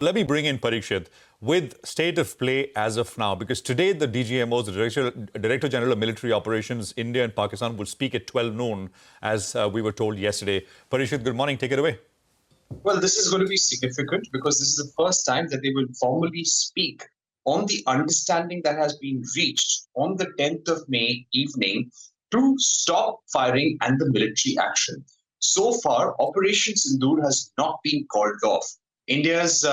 Let me bring in Parikshit with state of play as of now, because today the DGMOs, the Director General of Military Operations, India and Pakistan, will speak at 12 noon, as we were told yesterday. Parikshit, good morning. Take it away. Well, this is going to be significant because this is the first time that they will formally speak on the understanding that has been reached on the 10th of May evening to stop firing and the military action. So far, Operation Sindoor has not been called off. India's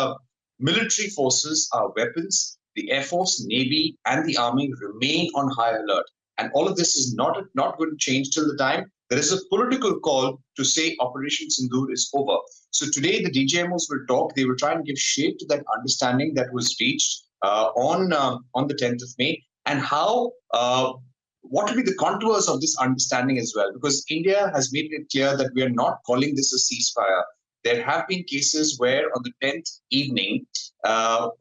military forces, our weapons, the Air Force, Navy, and the Army remain on high alert. And all of this is not going to change till the time there is a political call to say Operation Sindoor is over. So today the DGMOs will talk. They will try and give shape to that understanding that was reached on the 10th of May, and how what will be the contours of this understanding as well. Because India has made it clear that we are not calling this a ceasefire. There have been cases where on the 10th evening,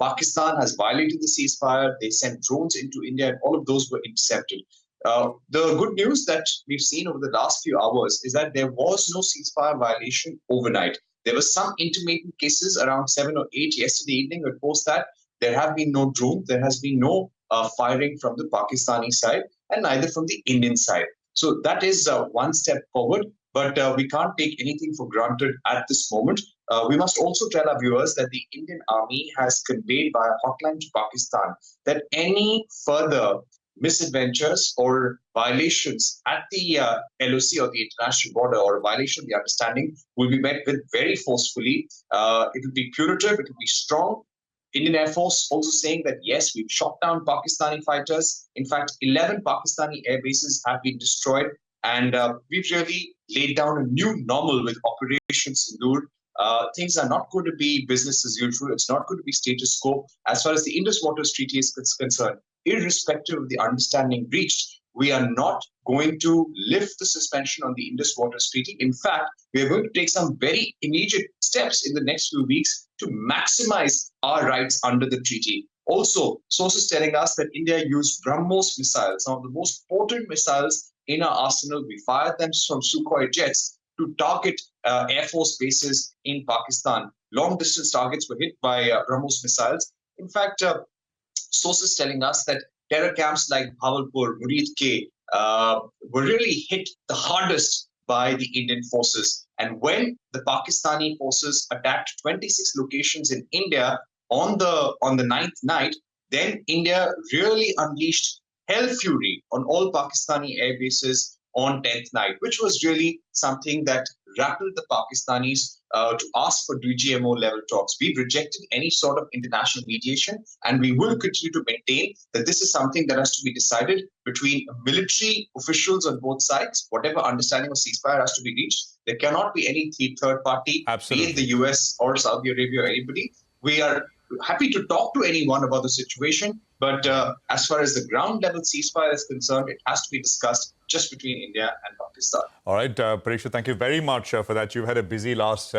Pakistan has violated the ceasefire. They sent drones into India, and all of those were intercepted. The good news that we've seen over the last few hours is that there was no ceasefire violation overnight. There were some intermittent cases around 7 or 8 yesterday evening, but post that, there have been no drones. There has been no firing from the Pakistani side and neither from the Indian side. So that is one step forward, but we can't take anything for granted at this moment. We must also tell our viewers that the Indian Army has conveyed via hotline to Pakistan that any further misadventures or violations at the LOC or the international border, or a violation of the understanding, will be met with very forcefully. It will be punitive, it will be strong. Indian Air Force also saying that yes, we've shot down Pakistani fighters. In fact, 11 Pakistani air bases have been destroyed, and we've really laid down a new normal with Operation Sindoor. Things are not going to be business as usual. It's not going to be status quo. As far as the Indus Waters Treaty is concerned, irrespective of the understanding reached, we are not going to lift the suspension on the Indus Waters Treaty. In fact, we are going to take some very immediate steps in the next few weeks to maximize our rights under the treaty. Also, sources telling us that India used BrahMos missiles, some of the most potent missiles in our arsenal. We fired them from Sukhoi jets to target Air Force bases in Pakistan. Long-distance targets were hit by BrahMos missiles. In fact, sources telling us that terror camps like Bhavalpur, Murid K were really hit the hardest by the Indian forces. And when the Pakistani forces attacked 26 locations in India on the ninth night, then India really unleashed hell fury on all Pakistani air bases on 10th night, which was really something that rattled the Pakistanis to ask for DGMO level talks. We've rejected any sort of international mediation, and we will continue to maintain that this is something that has to be decided between military officials on both sides. Whatever understanding of ceasefire has to be reached. There cannot be any third party, Absolutely. be it the US or Saudi Arabia or anybody. We are happy to talk to anyone about the situation, but as far as the ground level ceasefire is concerned, it has to be discussed just between India and Pakistan. All right, Parikshit, thank you very much for that. You've had a busy last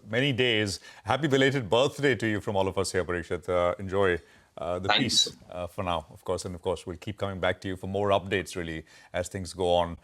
many days. Happy belated birthday to you from all of us here, Parikshit. Enjoy the peace for now, of course. And of course, we'll keep coming back to you for more updates, really, as things go on.